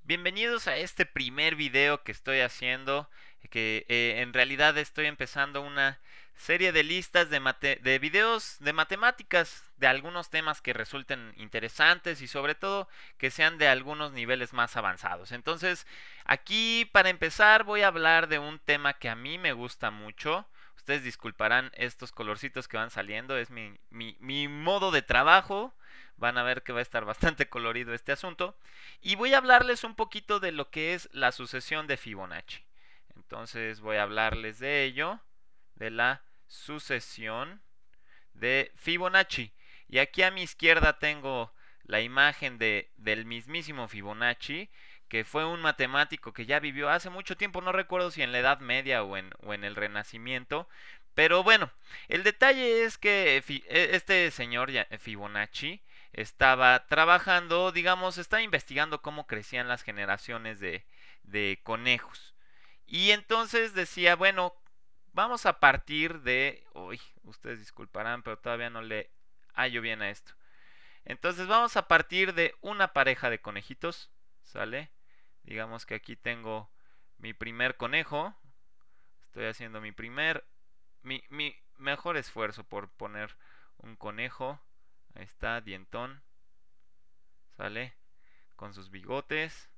Bienvenidos a este primer video que estoy haciendo, que en realidad estoy empezando una serie de listas de videos de matemáticas, de algunos temas que resulten interesantes y sobre todo que sean de algunos niveles más avanzados. Entonces, aquí para empezar voy a hablar de un tema que a mí me gusta mucho. Ustedes disculparán estos colorcitos que van saliendo, es mi modo de trabajo. Van a ver que va a estar bastante colorido este asunto. Y voy a hablarles un poquito de lo que es la sucesión de Fibonacci. Entonces voy a hablarles de ello, de la sucesión de Fibonacci. Y aquí a mi izquierda tengo la imagen del mismísimo Fibonacci, que fue un matemático que ya vivió hace mucho tiempo, no recuerdo si en la Edad Media o en el Renacimiento. Pero bueno, el detalle es que este señor Fibonacci estaba trabajando, digamos, estaba investigando cómo crecían las generaciones de conejos. Y entonces decía, bueno, vamos a partir de... Uy, ustedes disculparán, pero todavía no le hallo bien a esto. Entonces vamos a partir de una pareja de conejitos, ¿sale? Digamos que aquí tengo mi primer conejo. Estoy haciendo mi mejor esfuerzo por poner un conejo. Ahí está, dientón, ¿sale? Con sus bigotes.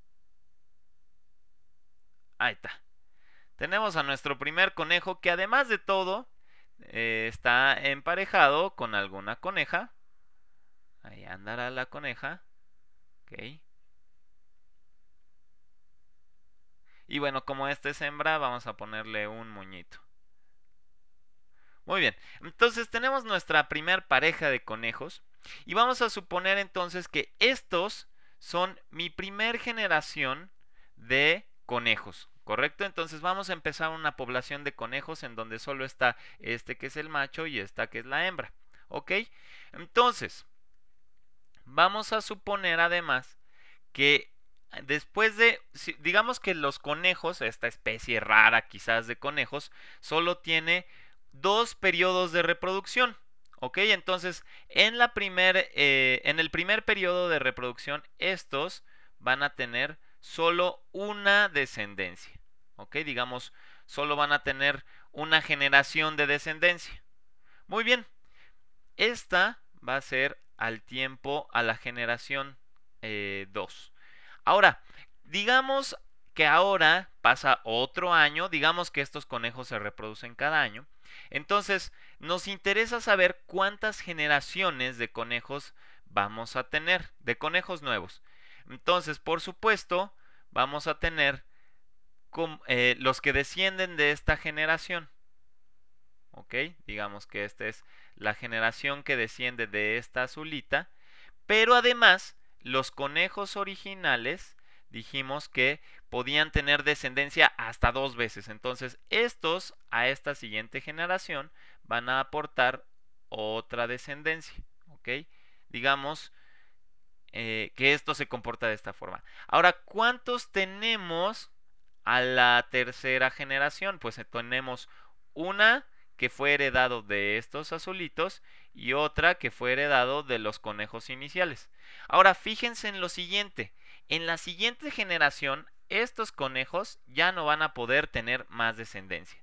Ahí está. Tenemos a nuestro primer conejo que además de todo está emparejado con alguna coneja. Ahí andará la coneja. Ok. Y bueno, como esta es hembra, vamos a ponerle un moñito. Muy bien. Entonces tenemos nuestra primer pareja de conejos. Y vamos a suponer entonces que estos son mi primer generación de conejos. ¿Correcto? Entonces vamos a empezar una población de conejos en donde solo está este que es el macho y esta que es la hembra. ¿Ok? Entonces, vamos a suponer además que después de, digamos que los conejos, esta especie rara quizás de conejos, solo tiene dos periodos de reproducción. ¿Ok? Entonces, en el primer periodo de reproducción, estos van a tener solo una descendencia. ¿Ok? Digamos, solo van a tener una generación de descendencia. Muy bien, esta va a ser al tiempo, a la generación 2. Ahora, digamos que ahora pasa otro año, digamos que estos conejos se reproducen cada año, entonces nos interesa saber cuántas generaciones de conejos vamos a tener, de conejos nuevos. Entonces, por supuesto, vamos a tener los que descienden de esta generación. ¿Ok? Digamos que esta es la generación que desciende de esta azulita. Pero además, los conejos originales dijimos que podían tener descendencia hasta dos veces. Entonces, estos a esta siguiente generación van a aportar otra descendencia. ¿Ok? Digamos que esto se comporta de esta forma. Ahora, ¿cuántos tenemos a la tercera generación? Pues tenemos una que fue heredado de estos azulitos y otra que fue heredado de los conejos iniciales. Ahora, fíjense en lo siguiente. En la siguiente generación, estos conejos ya no van a poder tener más descendencia.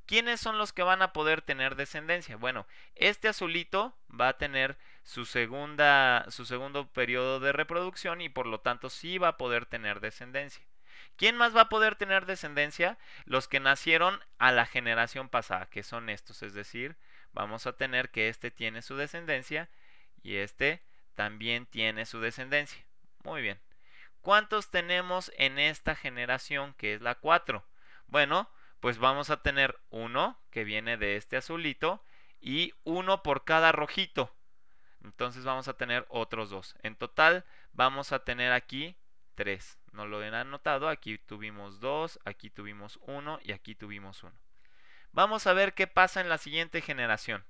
¿Quiénes son los que van a poder tener descendencia? Bueno, este azulito va a tener su segundo periodo de reproducción y por lo tanto sí va a poder tener descendencia. ¿Quién más va a poder tener descendencia? Los que nacieron a la generación pasada, que son estos, es decir, vamos a tener que este tiene su descendencia y este también tiene su descendencia. Muy bien. ¿Cuántos tenemos en esta generación que es la 4? Bueno, pues vamos a tener uno que viene de este azulito y uno por cada rojito. Entonces vamos a tener otros dos. En total vamos a tener aquí 3. No lo han anotado. Aquí tuvimos 2, aquí tuvimos 1 y aquí tuvimos 1. Vamos a ver qué pasa en la siguiente generación.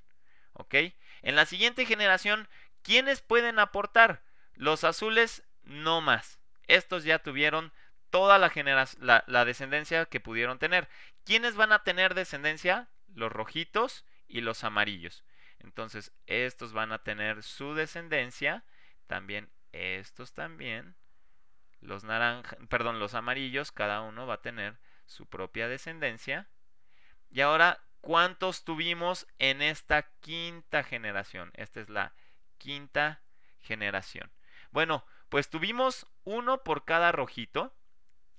¿Ok? En la siguiente generación, ¿quiénes pueden aportar? Los azules no más. Estos ya tuvieron toda la descendencia que pudieron tener. ¿Quiénes van a tener descendencia? Los rojitos y los amarillos. Entonces, estos van a tener su descendencia. También estos también. los amarillos, cada uno va a tener su propia descendencia. Y ahora, ¿cuántos tuvimos en esta quinta generación? Esta es la quinta generación. Bueno, pues tuvimos uno por cada rojito,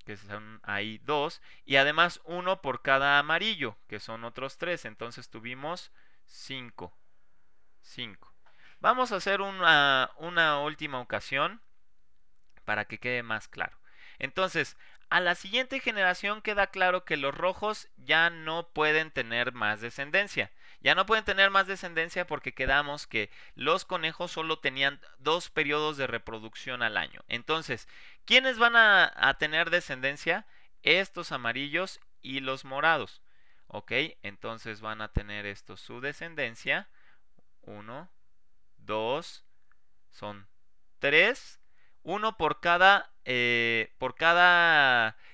que son ahí 2, y además uno por cada amarillo, que son otros 3. Entonces tuvimos 5. Vamos a hacer una última ocasión para que quede más claro. Entonces, a la siguiente generación queda claro que los rojos ya no pueden tener más descendencia. Ya no pueden tener más descendencia porque quedamos que los conejos solo tenían 2 periodos de reproducción al año. Entonces, ¿quiénes van a tener descendencia? Estos amarillos y los morados. ¿Ok? Entonces van a tener estos su descendencia. 1, 2, son 3, uno por cada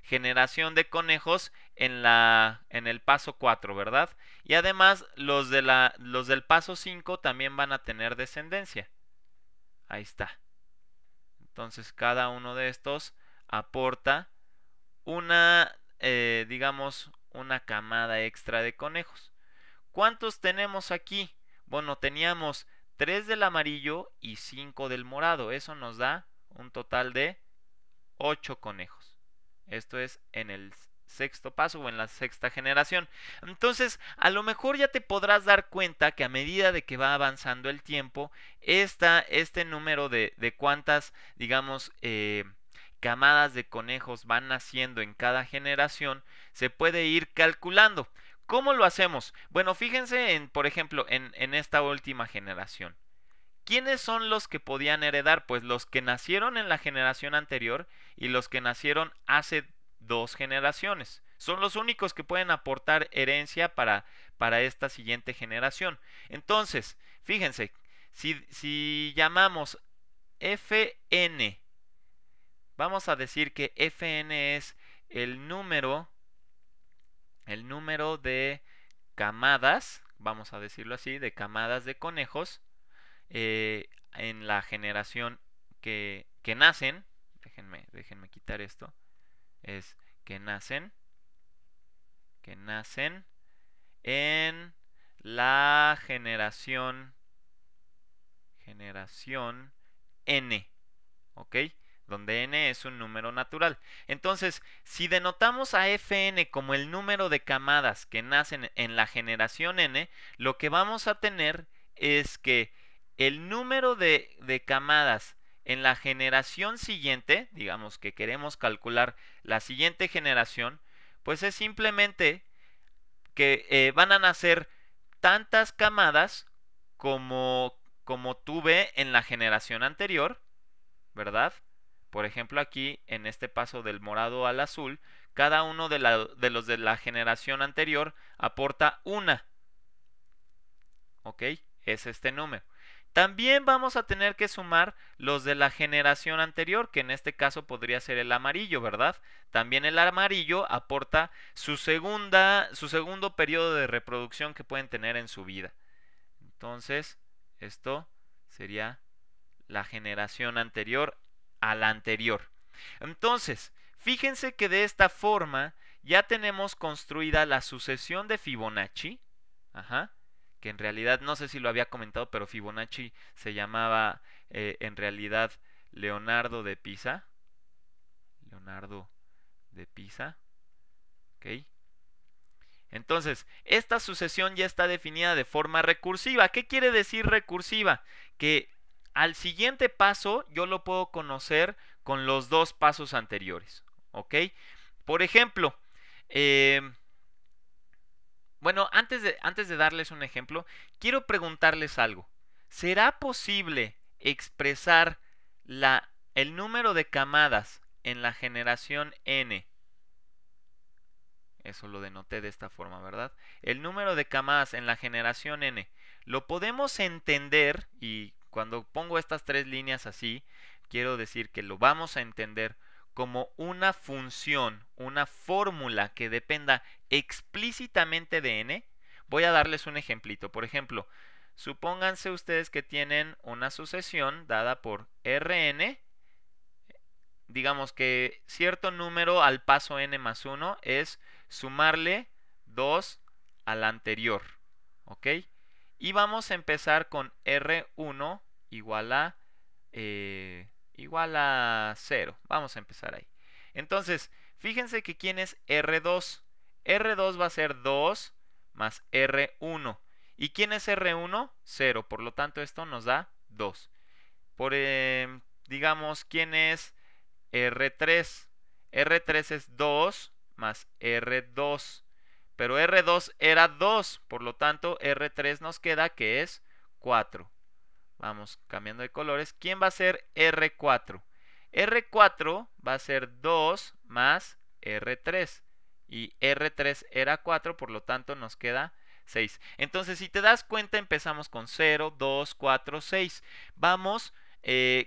generación de conejos en el paso 4, ¿verdad? Y además los del paso 5 también van a tener descendencia. Ahí está. Entonces cada uno de estos aporta digamos, una camada extra de conejos. ¿Cuántos tenemos aquí? Bueno, teníamos 3 del amarillo y 5 del morado. Eso nos da un total de 8 conejos. Esto es en el sexto paso o en la sexta generación. Entonces, a lo mejor ya te podrás dar cuenta que a medida de que va avanzando el tiempo, este número de cuántas, digamos, camadas de conejos van naciendo en cada generación, se puede ir calculando. ¿Cómo lo hacemos? Bueno, fíjense, por ejemplo, en esta última generación. ¿Quiénes son los que podían heredar? Pues los que nacieron en la generación anterior y los que nacieron hace 2 generaciones. Son los únicos que pueden aportar herencia para esta siguiente generación. Entonces, fíjense, si llamamos Fn, vamos a decir que Fn es el número de camadas, vamos a decirlo así, de camadas de conejos en la generación que nacen. Déjenme quitar esto. Es que nacen en la generación n, ¿ok? Donde n es un número natural. Entonces, si denotamos a Fn como el número de camadas que nacen en la generación n, lo que vamos a tener es que el número de camadas en la generación siguiente, digamos que queremos calcular la siguiente generación, pues es simplemente que van a nacer tantas camadas como tuve en la generación anterior, ¿verdad? Por ejemplo, aquí en este paso del morado al azul, cada uno de los de la generación anterior aporta una. ¿Ok? Es este número. También vamos a tener que sumar los de la generación anterior, que en este caso podría ser el amarillo, ¿verdad? También el amarillo aporta su segundo periodo de reproducción que pueden tener en su vida. Entonces, esto sería la generación anterior a la anterior. Entonces, fíjense que de esta forma ya tenemos construida la sucesión de Fibonacci. Ajá. Que en realidad, no sé si lo había comentado, pero Fibonacci se llamaba en realidad Leonardo de Pisa. ¿Ok? Entonces, esta sucesión ya está definida de forma recursiva. ¿Qué quiere decir recursiva? Que al siguiente paso yo lo puedo conocer con los 2 pasos anteriores. ¿Ok? Por ejemplo, bueno, antes de darles un ejemplo, quiero preguntarles algo. ¿Será posible expresar el número de camadas en la generación n? Eso lo denoté de esta forma, ¿verdad? El número de camadas en la generación n. Lo podemos entender, y cuando pongo estas 3 líneas así, quiero decir que lo vamos a entender como una función, una fórmula que dependa explícitamente de n. Voy a darles un ejemplito. Por ejemplo, supónganse ustedes que tienen una sucesión dada por Rn digamos que cierto número al paso n más 1 es sumarle 2 al anterior, ¿ok? Y vamos a empezar con R1 igual a 0. Vamos a empezar ahí. Entonces, fíjense que ¿quién es R2? R2 va a ser 2 más R1. ¿Y quién es R1? 0. Por lo tanto, esto nos da 2. Digamos, ¿quién es R3? R3 es 2 más R2. Pero R2 era 2. Por lo tanto, R3 nos queda que es 4. Vamos cambiando de colores. ¿Quién va a ser R4? R4 va a ser 2 más R3. Y R3 era 4, por lo tanto nos queda 6. Entonces, si te das cuenta, empezamos con 0, 2, 4, 6. Vamos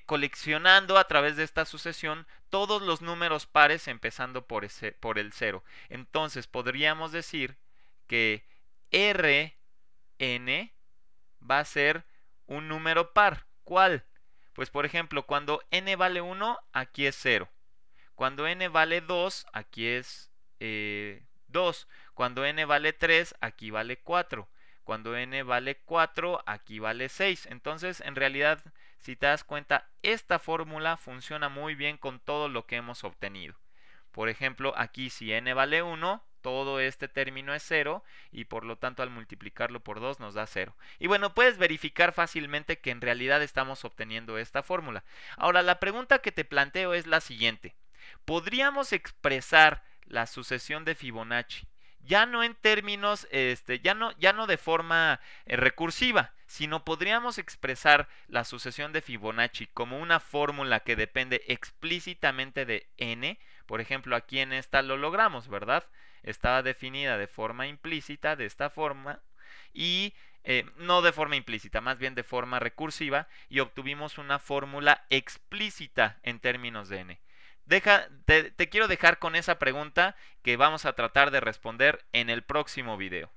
coleccionando a través de esta sucesión todos los números pares empezando por el 0. Entonces, podríamos decir que Rn va a ser un número par. ¿Cuál? Pues por ejemplo, cuando n vale 1, aquí es 0. Cuando n vale 2, aquí es 2. Cuando n vale 3, aquí vale 4. Cuando n vale 4, aquí vale 6. Entonces, en realidad, si te das cuenta, esta fórmula funciona muy bien con todo lo que hemos obtenido. Por ejemplo, aquí si n vale 1, todo este término es 0 y por lo tanto al multiplicarlo por 2 nos da 0. Y bueno, puedes verificar fácilmente que en realidad estamos obteniendo esta fórmula. Ahora, la pregunta que te planteo es la siguiente. ¿Podríamos expresar la sucesión de Fibonacci ya no en términos, ya no de forma recursiva, sino podríamos expresar la sucesión de Fibonacci como una fórmula que depende explícitamente de n? Por ejemplo, aquí en esta lo logramos, ¿verdad? Estaba definida de forma implícita, de esta forma, y no de forma implícita, más bien de forma recursiva, y obtuvimos una fórmula explícita en términos de n. Te quiero dejar con esa pregunta que vamos a tratar de responder en el próximo video.